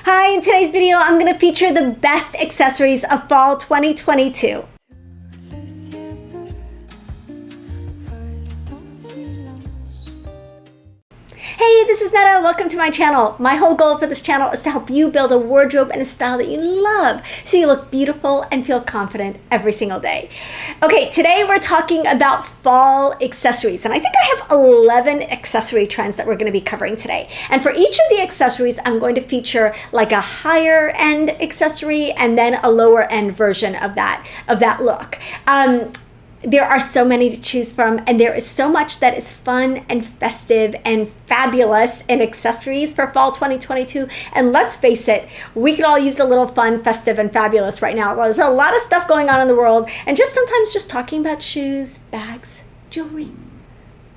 Hi, in today's video, I'm going to feature the best accessories of fall 2022. Hey, this is Netta. Welcome to my channel. My whole goal for this channel is to help you build a wardrobe and a style that you love so you look beautiful and feel confident every single day. Okay, today we're talking about fall accessories, and I think I have 11 accessory trends that we're going to be covering today. And for each of the accessories, I'm going to feature like a higher end accessory and then a lower end version of that look. There are so many to choose from, and there is so much that is fun and festive and fabulous in accessories for fall 2022. And let's face it, we could all use a little fun, festive, and fabulous right now. There's a lot of stuff going on in the world, and sometimes just talking about shoes, bags, jewelry,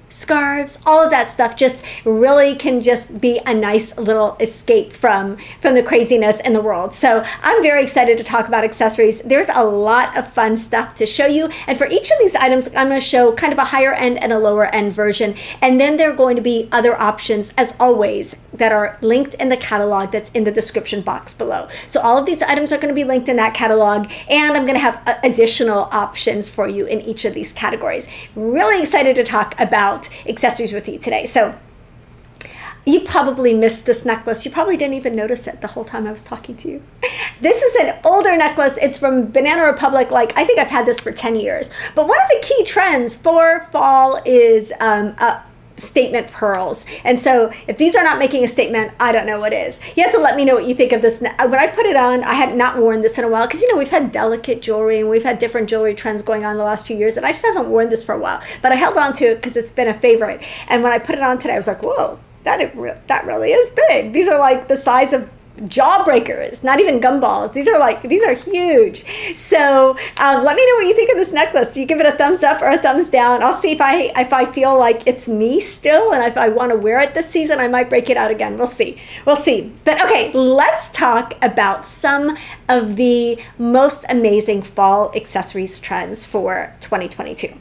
scarves, all of that stuff just really can just be a nice little escape from the craziness in the world. So I'm very excited to talk about accessories. There's a lot of fun stuff to show you. And for each of these items, I'm going to show kind of a higher end and a lower end version. And then there are going to be other options, as always, that are linked in the catalog that's in the description box below. So all of these items are going to be linked in that catalog, and I'm going to have additional options for you in each of these categories. Really excited to talk about accessories with you today. So you probably missed this necklace. You probably didn't even notice it the whole time I was talking to you. This is an older necklace. It's from Banana Republic. I think I've had this for 10 years. But one of the key trends for fall is statement pearls. And so if these are not making a statement, I don't know what is. You have to let me know what you think of this. When I put it on, I had not worn this in a while because, we've had delicate jewelry and we've had different jewelry trends going on the last few years, and I just haven't worn this for a while. But I held on to it because it's been a favorite. And when I put it on today, I was like, whoa, that really is big. These are like the size of jawbreakers, not even gumballs. These are huge. So let me know what you think of this necklace. Do you give it a thumbs up or a thumbs down? I'll see if I feel like it's me still, and if I want to wear it this season, I might break it out again. We'll see. But okay, let's talk about some of the most amazing fall accessories trends for 2022.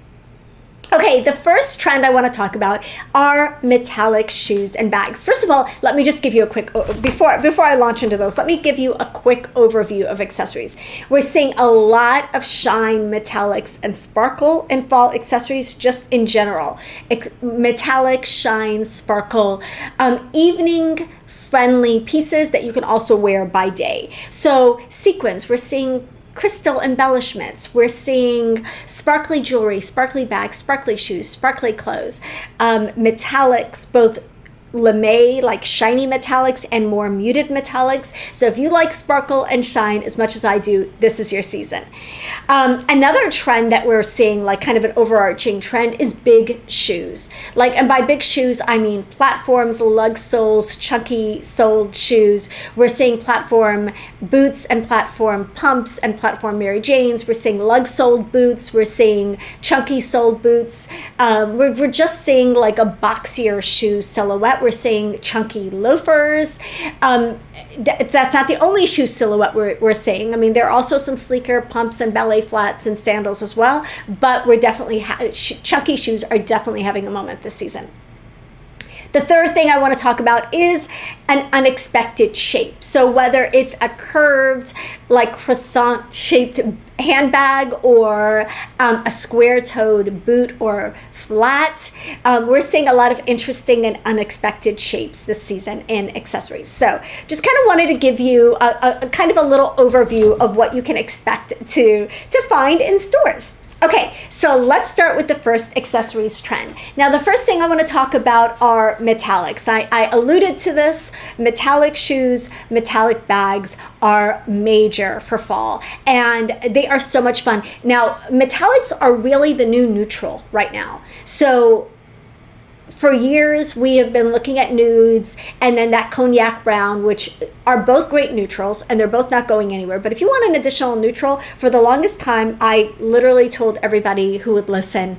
Okay, the first trend I want to talk about are metallic shoes and bags. First of all, let me just give you a quick, before I launch into those, let me give you a quick overview of accessories. We're seeing a lot of shine, metallics, and sparkle in fall accessories just in general. Metallic, shine, sparkle, evening friendly pieces that you can also wear by day. So sequins, we're seeing crystal embellishments. We're seeing sparkly jewelry, sparkly bags, sparkly shoes, sparkly clothes, metallics, both lame, like shiny metallics, and more muted metallics. So if you like sparkle and shine as much as I do, this is your season. Another trend that we're seeing, like kind of an overarching trend, is big shoes. And by big shoes, I mean platforms, lug soles, chunky soled shoes. We're seeing platform boots and platform pumps and platform Mary Janes. We're seeing lug soled boots. We're seeing chunky soled boots. We're just seeing like a boxier shoe silhouette. We're seeing chunky loafers. That's not the only shoe silhouette we're seeing. I mean, there are also some sleeker pumps and ballet flats and sandals as well, but we're definitely chunky shoes are definitely having a moment this season. The third thing I want to talk about is an unexpected shape. So whether it's a curved, like croissant shaped handbag or a square-toed boot or flat, we're seeing a lot of interesting and unexpected shapes this season in accessories. So just kind of wanted to give you a kind of a little overview of what you can expect to find in stores. Okay, so let's start with the first accessories trend. Now, the first thing I want to talk about are metallics. I alluded to this. Metallic shoes, metallic bags are major for fall, and they are so much fun. Now, metallics are really the new neutral right now. So for years, we have been looking at nudes and then that cognac brown, which are both great neutrals, and they're both not going anywhere. But if you want an additional neutral, for the longest time, I literally told everybody who would listen,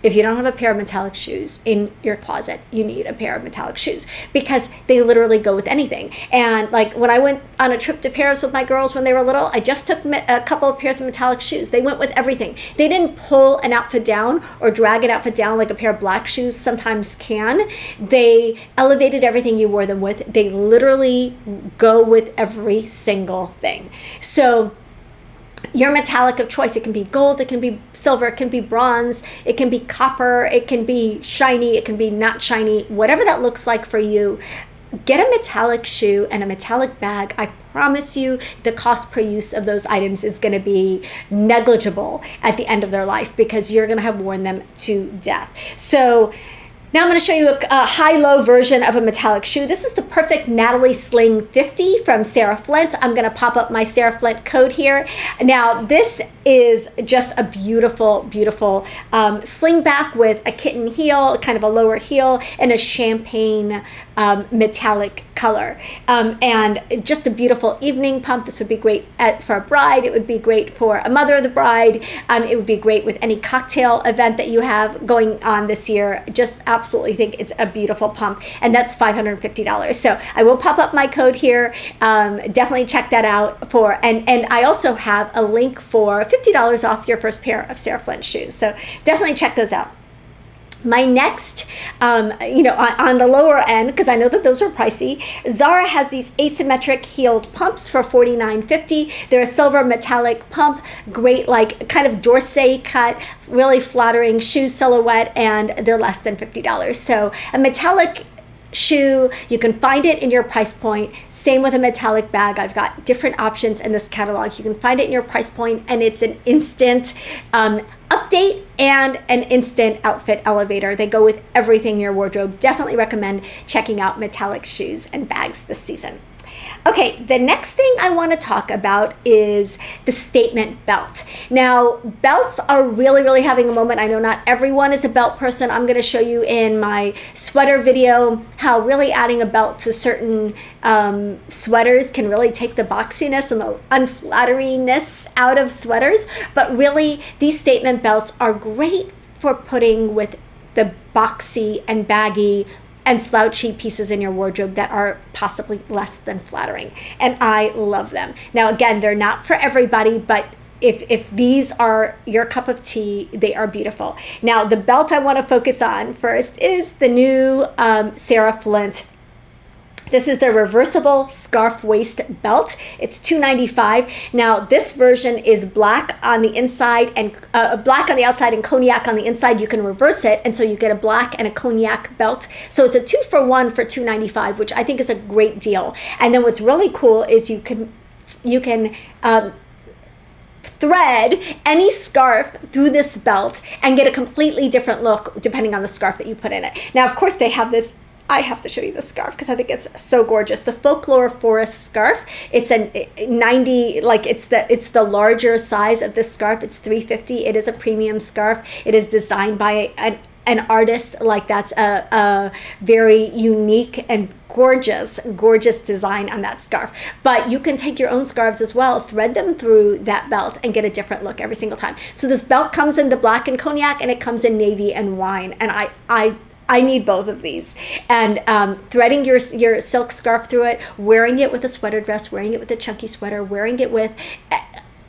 if you don't have a pair of metallic shoes in your closet, you need a pair of metallic shoes because they literally go with anything. And like when I went on a trip to Paris with my girls when they were little, I just took a couple of pairs of metallic shoes. They went with everything. They didn't pull an outfit down or drag an outfit down like a pair of black shoes sometimes can. They elevated everything you wore them with. They literally go with every single thing. So your metallic of choice, it can be gold, it can be silver, it can be bronze, it can be copper, it can be shiny, it can be not shiny, whatever that looks like for you. Get a metallic shoe and a metallic bag. I promise you the cost per use of those items is going to be negligible at the end of their life because you're going to have worn them to death. So now I'm going to show you a high-low version of a metallic shoe. This is the Perfect Natalie Sling 50 from Sarah Flint. I'm going to pop up my Sarah Flint code here. Now, this is just a beautiful, beautiful slingback with a kitten heel, kind of a lower heel, and a champagne metallic color. And just a beautiful evening pump. This would be great for a bride. It would be great for a mother of the bride. It would be great with any cocktail event that you have going on this year. Just absolutely think it's a beautiful pump, and that's $550. So I will pop up my code here. Definitely check that out and I also have a link for $50 off your first pair of Sarah Flint shoes. So definitely check those out. My next, on the lower end, because I know that those are pricey, Zara has these asymmetric heeled pumps for $49.50. They're a silver metallic pump, great like kind of Dorsey cut, really flattering shoe silhouette, and they're less than $50. So a metallic shoe, you can find it in your price point. Same with a metallic bag. I've got different options in this catalog. You can find it in your price point, and it's an instant update and an instant outfit elevator. They go with everything in your wardrobe. Definitely recommend checking out metallic shoes and bags this season. Okay, the next thing I want to talk about is the statement belt. Now, belts are really, really having a moment. I know not everyone is a belt person. I'm going to show you in my sweater video how really adding a belt to certain sweaters can really take the boxiness and the unflatteriness out of sweaters. But really, these statement belts are great for putting with the boxy and baggy and slouchy pieces in your wardrobe that are possibly less than flattering. And I love them. Now, again, they're not for everybody, but if these are your cup of tea, they are beautiful. Now, the belt I want to focus on first is the new Sarah Flint. This is the reversible scarf waist belt. It's $295. Now, this version is black on the inside and black on the outside and cognac on the inside. You can reverse it, and so you get a black and a cognac belt. So it's a 2-for-1 for $295, which I think is a great deal. And then what's really cool is you can thread any scarf through this belt and get a completely different look depending on the scarf that you put in it. Now, of course, they have this. I have to show you this scarf because I think it's so gorgeous. The Folklore Forest scarf. It's a 90, like it's the larger size of this scarf. It's $350. It is a premium scarf. It is designed by an artist. Like that's a very unique and gorgeous design on that scarf. But you can take your own scarves as well, thread them through that belt and get a different look every single time. So this belt comes in the black and cognac, and it comes in navy and wine. And I need both of these. And threading your silk scarf through it, wearing it with a sweater dress, wearing it with a chunky sweater, wearing it with,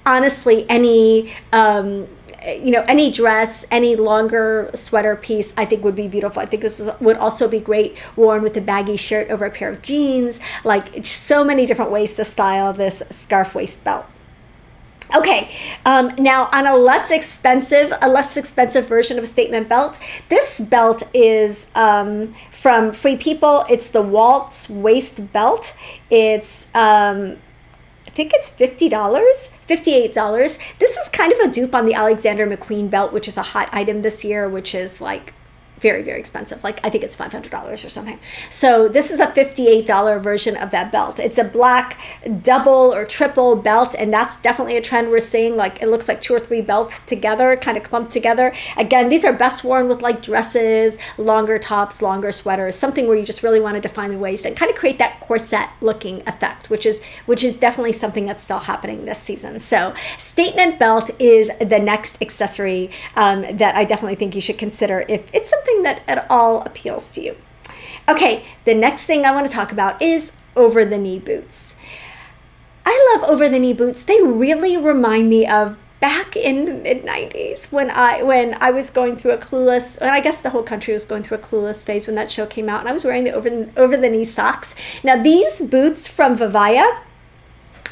honestly, any dress, any longer sweater piece, I think would be beautiful. I think this would also be great worn with a baggy shirt over a pair of jeans. Like so many different ways to style this scarf waist belt. Okay, now on a less expensive version of a statement belt, this belt is from Free People. It's the Waltz waist belt. It's I think it's $50, $58. This is kind of a dupe on the Alexander McQueen belt, which is a hot item this year, which is like very, very expensive. Like I think it's $500 or something. So this is a $58 version of that belt. It's a black double or triple belt, and that's definitely a trend we're seeing. Like it looks like 2 or 3 belts together, kind of clumped together. Again, these are best worn with like dresses, longer tops, longer sweaters, something where you just really want to define the waist and kind of create that corset looking effect, which is definitely something that's still happening this season. So statement belt is the next accessory that I definitely think you should consider if it's something that at all appeals to you. Okay, the next thing I want to talk about is over-the-knee boots. I love over-the-knee boots. They really remind me of back in the mid-90s when I was going through a Clueless, and I guess the whole country was going through a Clueless phase when that show came out, and I was wearing the over-the-knee socks. Now these boots from Vivaya,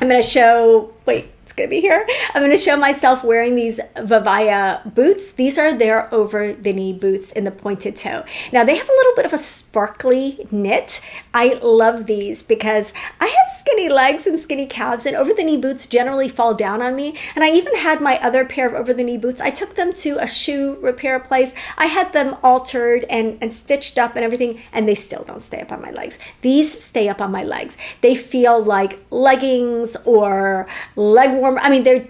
I'm going to show, it's going to be here. I'm going to show myself wearing these Vivaya boots. These are their over-the-knee boots in the pointed toe. Now, they have a little bit of a sparkly knit. I love these because I have skinny legs and skinny calves, and over-the-knee boots generally fall down on me. And I even had my other pair of over-the-knee boots. I took them to a shoe repair place. I had them altered and stitched up and everything, and they still don't stay up on my legs. These stay up on my legs. They feel like leggings or leg warmer. I mean, they're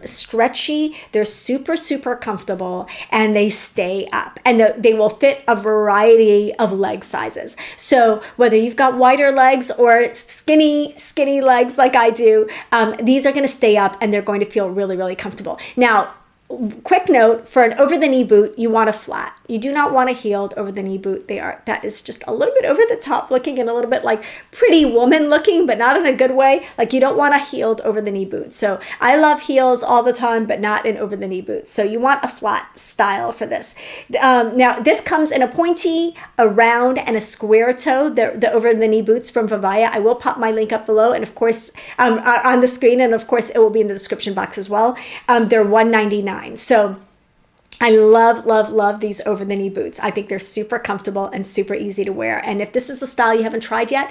stretchy, they're super, super comfortable, and they stay up. And they will fit a variety of leg sizes. So whether you've got wider legs or skinny legs like I do, these are going to stay up and they're going to feel really, really comfortable. Now, quick note, for an over-the-knee boot, you want a flat. You do not want a heeled over-the-knee boot. That is just a little bit over the top looking and a little bit like Pretty Woman looking, but not in a good way. Like you don't want a heeled over-the-knee boot. So I love heels all the time, but not an over-the-knee boot. So you want a flat style for this. Now this comes in a pointy, a round, and a square toe, the over-the-knee boots from Vivaya. I will pop my link up below and of course on the screen, and of course it will be in the description box as well. They're $199. So I love these over-the-knee boots. I think they're super comfortable and super easy to wear. And if this is a style you haven't tried yet,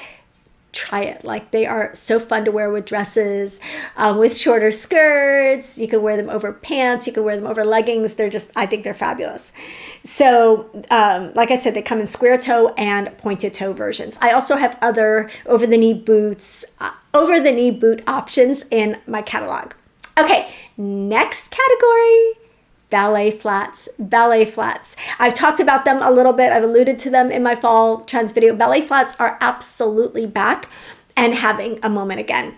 try it. Like they are so fun to wear with dresses, with shorter skirts. You can wear them over pants. You can wear them over leggings. I think they're fabulous. So like I said, they come in square toe and pointed toe versions. I also have other over-the-knee boots, over-the-knee boot options in my catalog. Okay, next category, ballet flats. Ballet flats. I've talked about them a little bit. I've alluded to them in my fall trends video. Ballet flats are absolutely back and having a moment again.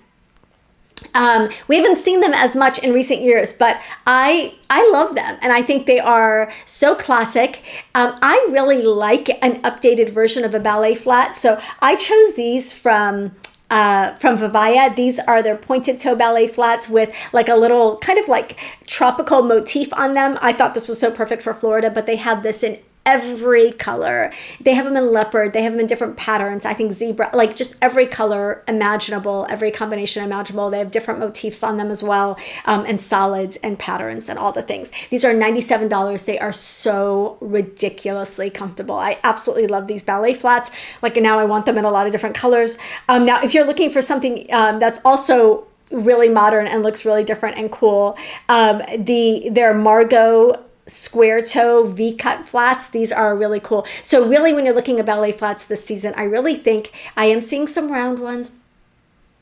We haven't seen them as much in recent years, but I love them, and I think they are so classic. I really like an updated version of a ballet flat, so I chose these from Vivaya. These are their pointed toe ballet flats with like a little kind of like tropical motif on them. I thought this was so perfect for Florida, but they have this in every color. They have them in leopard. They have them in different patterns. I think zebra, like just every color imaginable, every combination imaginable. They have different motifs on them as well, and solids and patterns and all the things. These are $97. They are so ridiculously comfortable. I absolutely love these ballet flats. Like now I want them in a lot of different colors. Now, if you're looking for something that's also really modern and looks really different and cool, their Margot square toe V-cut flats. These are really cool. So really when you're looking at ballet flats this season, I really think I am seeing some round ones.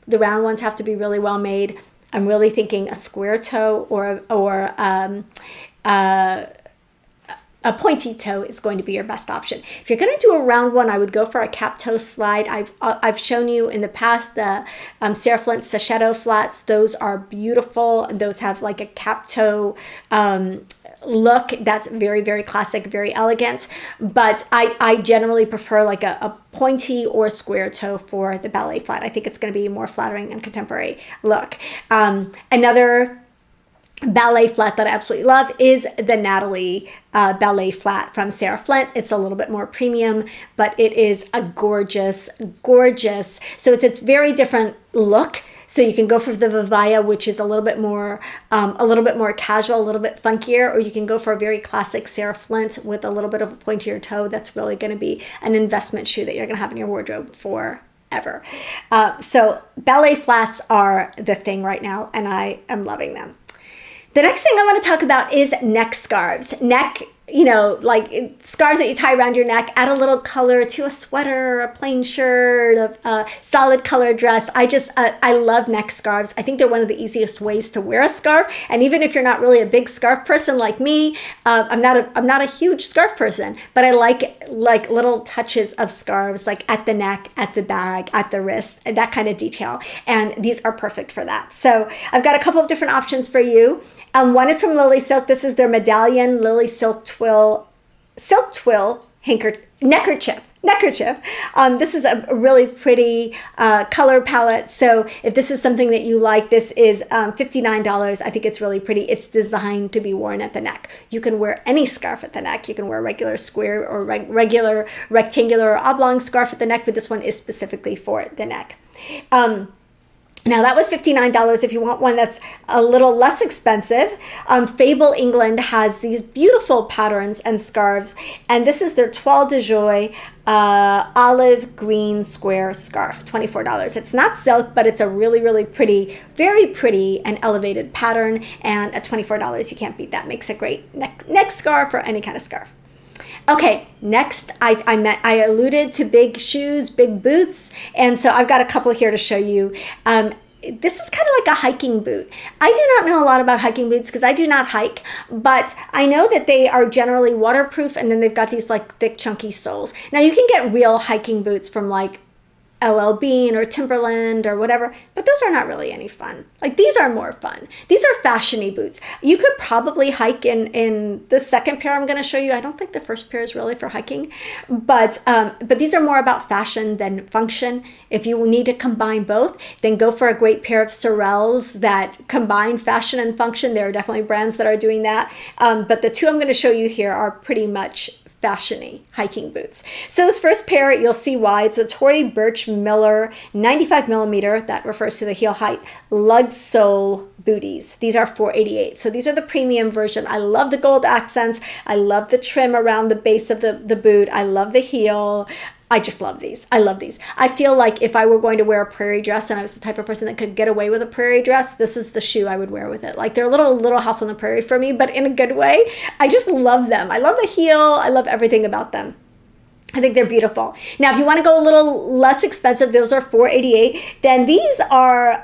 The round ones have to be really well made. I'm really thinking a square toe or a pointy toe is going to be your best option. If you're going to do a round one, I would go for a cap toe slide. I've shown you in the past the Sarah Flint Sachetto flats. Those are beautiful. Those have like a cap toe look that's very, very classic, very elegant. But I generally prefer like a pointy or square toe for the ballet flat. I think it's going to be a more flattering and contemporary look. Another ballet flat that I absolutely love is the Natalie ballet flat from Sarah Flint. It's a little bit more premium, but it is a gorgeous. So it's a very different look. So you can go for the Vivaya, which is a little bit more casual, a little bit funkier, or you can go for a very classic Sarah Flint with a little bit of a pointier toe. That's really going to be an investment shoe that you're going to have in your wardrobe forever. So ballet flats are the thing right now, and I am loving them. The next thing I want to talk about is neck scarves. Neck like scarves that you tie around your neck, add a little color to a sweater, a plain shirt, a solid color dress. I love neck scarves. I think they're one of the easiest ways to wear a scarf. And even if you're not really a big scarf person like me, I'm not a huge scarf person, but I like little touches of scarves, like at the neck, at the bag, at the wrist, and that kind of detail. And these are perfect for that. So I've got a couple of different options for you. One is from Lily Silk. This is their Medallion Lily Silk Twill neckerchief. This is a really pretty color palette. So if this is something that you like, this is $59. I think it's really pretty. It's designed to be worn at the neck. You can wear any scarf at the neck. You can wear a regular square or regular rectangular or oblong scarf at the neck, but this one is specifically for the neck. Now that was $59. If you want one that's a little less expensive, Fable England has these beautiful patterns and scarves, and this is their Toile de Joie olive green square scarf, $24. It's not silk, but it's a really, really pretty, very pretty and elevated pattern, and at $24, you can't beat that. Makes a great neck scarf or any kind of scarf. Okay, next, I alluded to big shoes, big boots, and so I've got a couple here to show you. This is kind of like a hiking boot. I do not know a lot about hiking boots because I do not hike, but I know that they are generally waterproof, and then they've got these like thick, chunky soles. Now you can get real hiking boots from like LL Bean or Timberland or whatever, but those are not really any fun. Like these are more fun. These are fashiony boots. You could probably hike in the second pair I'm going to show you. I don't think the first pair is really for hiking, but these are more about fashion than function. If you need to combine both, then go for a great pair of Sorels that combine fashion and function. There are definitely brands that are doing that, but the two I'm going to show you here are pretty much fashiony hiking boots. So this first pair, you'll see why. It's a Tory Burch Miller 95 millimeter, that refers to the heel height, lug sole booties. These are $4.88. So these are the premium version. I love the gold accents. I love the trim around the base of the boot. I love the heel. I just love these. I love these. I feel like if I were going to wear a prairie dress and I was the type of person that could get away with a prairie dress, this is the shoe I would wear with it. Like they're a little house on the prairie for me, but in a good way. I just love them. I love the heel. I love everything about them. I think they're beautiful. Now, if you want to go a little less expensive, those are $4.88. Then these are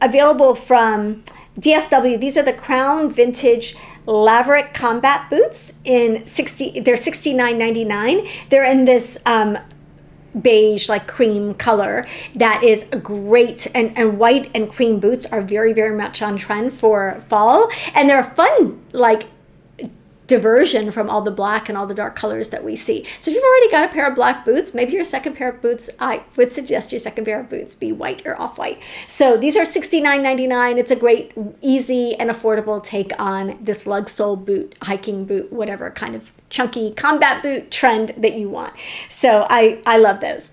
available from DSW. These are the Crown Vintage Laverick Combat Boots they're $69.99. They're in this beige, like cream color that is great, and white and cream boots are very, very much on trend for fall, and they're a fun like diversion from all the black and all the dark colors that we see. So if you've already got a pair of black boots, maybe your second pair of boots, I would suggest your second pair of boots be white or off-white. So these are $69.99. It's a great, easy, and affordable take on this lug sole boot, hiking boot, whatever kind of chunky combat boot trend that you want. So I love those.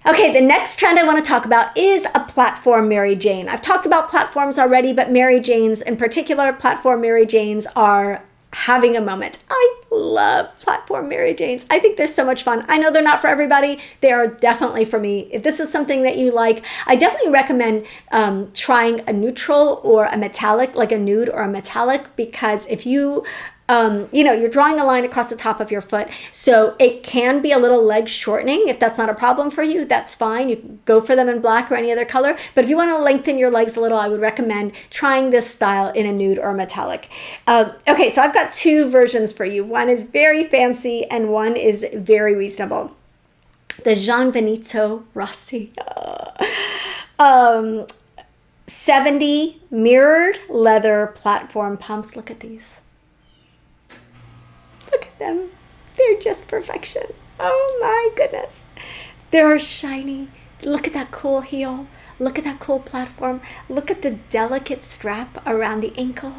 Okay, the next trend I want to talk about is a platform Mary Jane. I've talked about platforms already, but Mary Janes in particular, platform Mary Janes are having a moment. I love platform Mary Janes. I think they're so much fun. I know they're not for everybody. They are definitely for me. If this is something that you like, I definitely recommend trying a neutral or a metallic, like a nude or a metallic, because if you you're drawing a line across the top of your foot, so it can be a little leg shortening. If that's not a problem for you, that's fine. You can go for them in black or any other color. But if you want to lengthen your legs a little, I would recommend trying this style in a nude or metallic. Okay, so I've got two versions for you. One is very fancy and one is very reasonable. The Gian Benito Rossi 70 mirrored leather platform pumps. Look at these. Look at them. They're just perfection. Oh my goodness. They're shiny. Look at that cool heel. Look at that cool platform. Look at the delicate strap around the ankle.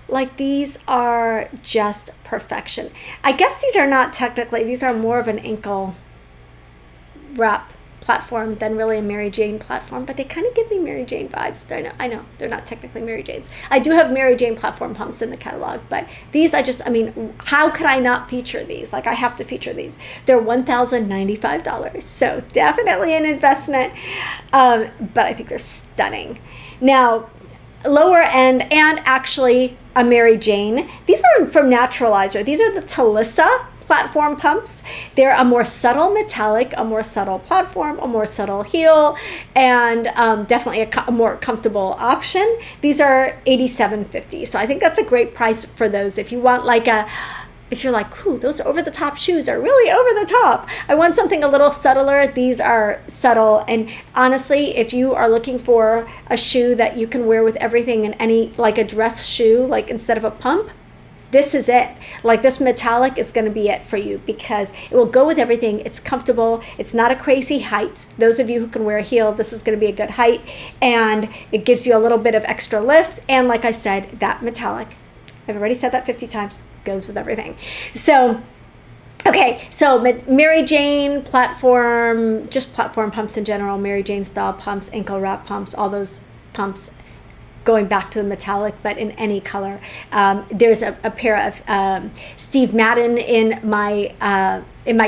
Like these are just perfection. I guess these are not technically, these are more of an ankle wrap platform than really a Mary Jane platform, but they kind of give me Mary Jane vibes. I know they're not technically Mary Janes. I do have Mary Jane platform pumps in the catalog, but these how could I not feature these? Like I have to feature these. They're $1,095, so definitely an investment, but I think they're stunning. Now, lower end and actually a Mary Jane. These are from Naturalizer. These are the Talissa platform pumps. They're a more subtle metallic, a more subtle platform, a more subtle heel, and definitely a more comfortable option. These are $87.50. So I think that's a great price for those. If you want like if you're like, ooh, those over-the-top shoes are really over the top. I want something a little subtler. These are subtle. And honestly, if you are looking for a shoe that you can wear with everything and any, like a dress shoe, like instead of a pump, this is it. Like this metallic is going to be it for you because it will go with everything. It's comfortable. It's not a crazy height. Those of you who can wear a heel, this is going to be a good height. And it gives you a little bit of extra lift. And like I said, that metallic, I've already said that 50 times, goes with everything. So, okay, so Mary Jane platform, just platform pumps in general, Mary Jane style pumps, ankle wrap pumps, all those pumps, going back to the metallic, but in any color. There's a pair of Steve Madden in my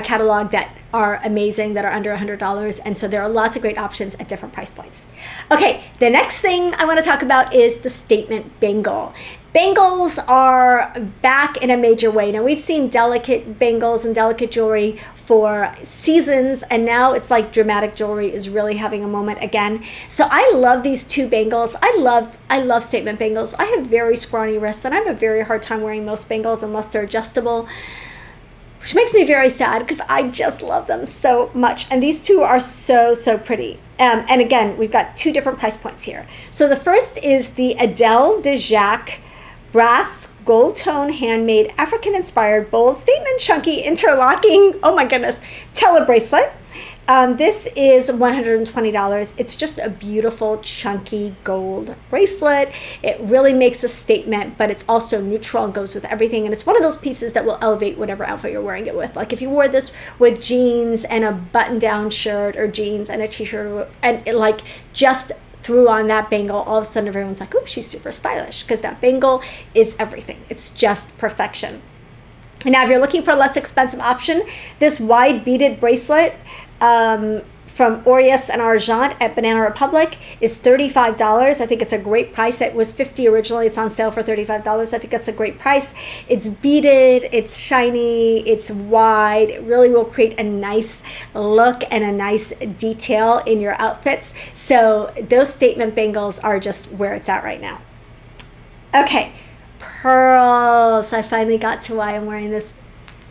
catalog that are amazing, that are under $100, and so there are lots of great options at different price points. Okay, the next thing I want to talk about is the statement bangle. Bangles are back in a major way. Now, we've seen delicate bangles and delicate jewelry for seasons, and now it's like dramatic jewelry is really having a moment again. So I love these two bangles. I love statement bangles. I have very scrawny wrists, and I have a very hard time wearing most bangles unless they're adjustable, which makes me very sad because I just love them so much. And these two are so, so pretty. And again, we've got two different price points here. So the first is the Adele de Jacques brass gold tone handmade African inspired bold statement chunky interlocking, oh my goodness, tele bracelet. This is $120. It's just a beautiful chunky gold bracelet. It really makes a statement, but it's also neutral and goes with everything. And it's one of those pieces that will elevate whatever outfit you're wearing it with. Like if you wore this with jeans and a button down shirt, or jeans and a t-shirt, and it like just threw on that bangle, all of a sudden everyone's like, oh, she's super stylish, because that bangle is everything. It's just perfection. And now if you're looking for a less expensive option, this wide beaded bracelet from Aureus and Argent at Banana Republic is $35. I think it's a great price. It was $50 originally. It's on sale for $35. I think that's a great price. It's beaded, it's shiny, it's wide. It really will create a nice look and a nice detail in your outfits. So those statement bangles are just where it's at right now. Okay, pearls. I finally got to why I'm wearing this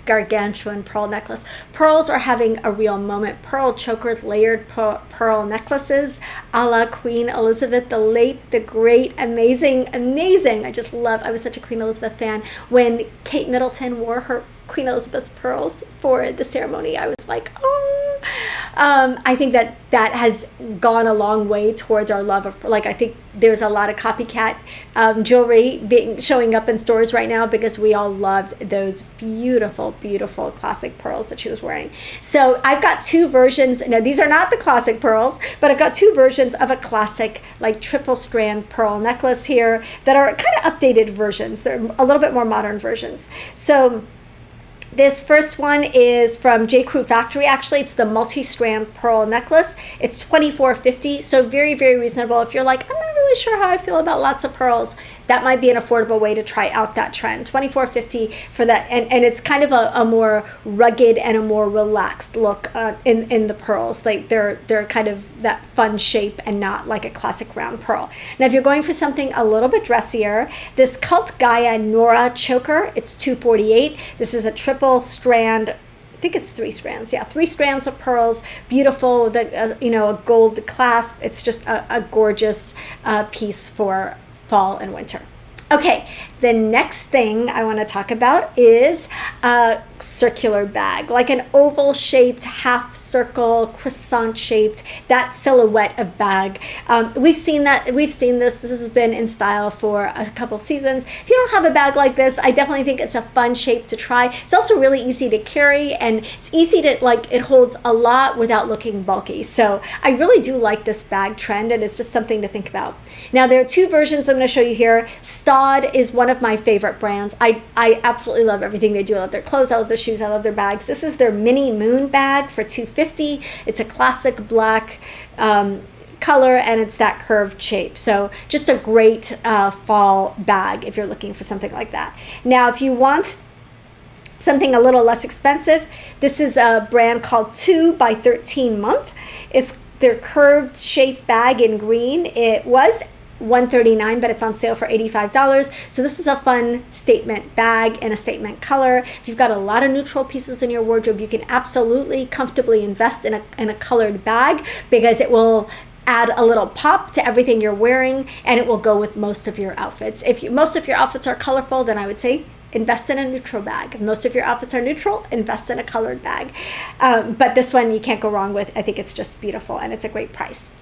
gargantuan pearl necklace. Pearls are having a real moment. Pearl chokers, layered pearl necklaces a la Queen Elizabeth the late, the great, amazing. I was such a Queen Elizabeth fan. When Kate Middleton wore her Queen Elizabeth's pearls for the ceremony, I was like, oh. I think that has gone a long way towards our love of, like, I think there's a lot of copycat jewelry showing up in stores right now because we all loved those beautiful, beautiful classic pearls that she was wearing. So I've got two versions. Now, these are not the classic pearls, but I've got two versions of a classic, like, triple strand pearl necklace here that are kind of updated versions. They're a little bit more modern versions. So this first one is from J. Crew Factory. Actually, it's the multi-strand pearl necklace. It's $24.50, so very, very reasonable. If you're like, I'm not really sure how I feel about lots of pearls, that might be an affordable way to try out that trend. $24.50 for that, and it's kind of a more rugged and a more relaxed look in the pearls. Like they're kind of that fun shape and not like a classic round pearl. Now, if you're going for something a little bit dressier, this Cult Gaia Nora choker, it's $248. This is a triple strand, I think it's 3 strands. Yeah, 3 strands of pearls, beautiful, a gold clasp. It's just a gorgeous piece for fall and winter. Okay, the next thing I want to talk about is a circular bag, like an oval shaped, half circle, croissant shaped, that silhouette of bag. We've seen this. This has been in style for a couple seasons. If you don't have a bag like this, I definitely think it's a fun shape to try. It's also really easy to carry, and it's easy to, like, it holds a lot without looking bulky. So I really do like this bag trend, and it's just something to think about. Now, there are 2 versions I'm going to show you here. Staud is one of my favorite brands. I absolutely love everything they do. I love their clothes, I love their shoes, I love their bags. This is their mini moon bag for $250. It's a classic black color, and it's that curved shape. So just a great fall bag if you're looking for something like that. Now, if you want something a little less expensive, this is a brand called 2 by 13 month. It's their curved shape bag in green. It was $139, but it's on sale for $85. So this is a fun statement bag in a statement color. If you've got a lot of neutral pieces in your wardrobe, you can absolutely comfortably invest in a colored bag, because it will add a little pop to everything you're wearing, and it will go with most of your outfits. If most of your outfits are colorful, then I would say invest in a neutral bag. If most of your outfits are neutral, invest in a colored bag. But this one you can't go wrong with. I think it's just beautiful, and it's a great price.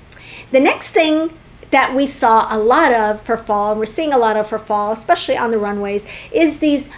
The next thing that we saw a lot of for fall, and we're seeing a lot of for fall, especially on the runways, is these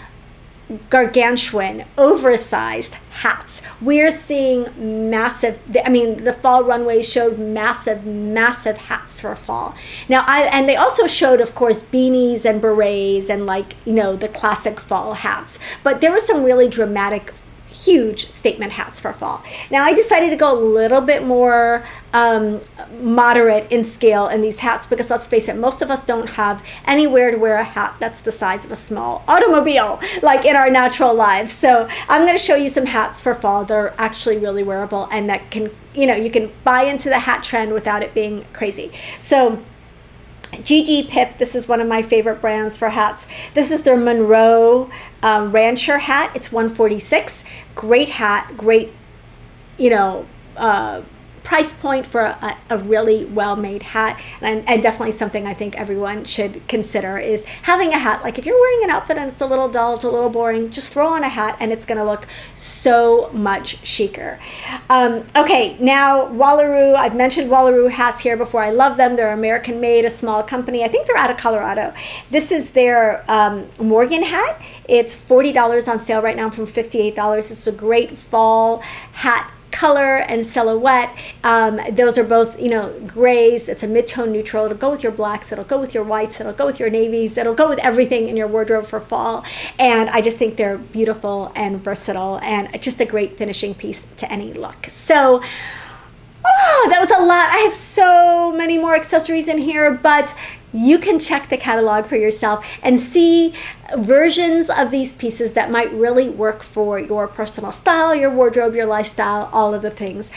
gargantuan, oversized hats. We're seeing massive, the fall runways showed massive hats for fall. Now, and they also showed, of course, beanies and berets and the classic fall hats. But there were some really dramatic, huge statement hats for fall. Now, I decided to go a little bit more moderate in scale in these hats, because let's face it, most of us don't have anywhere to wear a hat that's the size of a small automobile, like in our natural lives. So I'm going to show you some hats for fall that are actually really wearable, and that can, you can buy into the hat trend without it being crazy. So GG Pip, this is one of my favorite brands for hats. This is their Monroe Rancher hat. It's $146. Great hat, great, price point for a really well-made hat, and definitely something I think everyone should consider is having a hat. Like, if you're wearing an outfit and it's a little dull, it's a little boring, just throw on a hat and it's gonna look so much chicer. Okay, now Wallaroo. I've mentioned Wallaroo hats here before. I love them. They're American made, a small company. I think they're out of Colorado. This is their Morgan hat. It's $40 on sale right now from $58. It's a great fall hat color and silhouette. Those are both, grays. It's a mid-tone neutral. It'll go with your blacks. It'll go with your whites. It'll go with your navies. It'll go with everything in your wardrobe for fall. And I just think they're beautiful and versatile, and just a great finishing piece to any look. So, that was a lot. I have so many more accessories in here, but you can check the catalog for yourself and see versions of these pieces that might really work for your personal style, your wardrobe, your lifestyle, all of the things.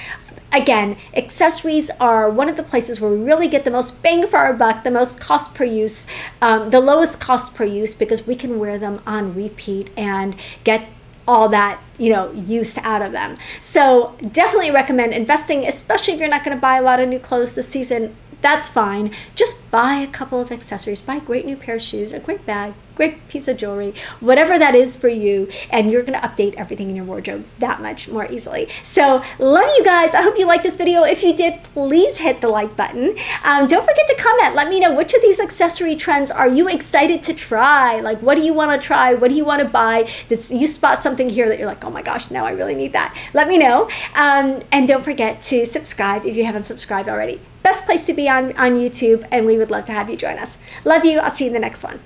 Again, accessories are one of the places where we really get the most bang for our buck, the most cost per use, the lowest cost per use, because we can wear them on repeat and get all that use out of them. So definitely recommend investing, especially if you're not going to buy a lot of new clothes this season. That's fine. Just buy a couple of accessories. Buy a great new pair of shoes, a great bag, great piece of jewelry, whatever that is for you, and you're going to update everything in your wardrobe that much more easily. So love you guys. I hope you liked this video. If you did, please hit the like button. Don't forget to comment. Let me know, which of these accessory trends are you excited to try? Like, what do you want to try? What do you want to buy? You spot something here that you're like, oh my gosh, now I really need that. Let me know. And don't forget to subscribe if you haven't subscribed already. Best place to be on YouTube, and we would love to have you join us. Love you. I'll see you in the next one.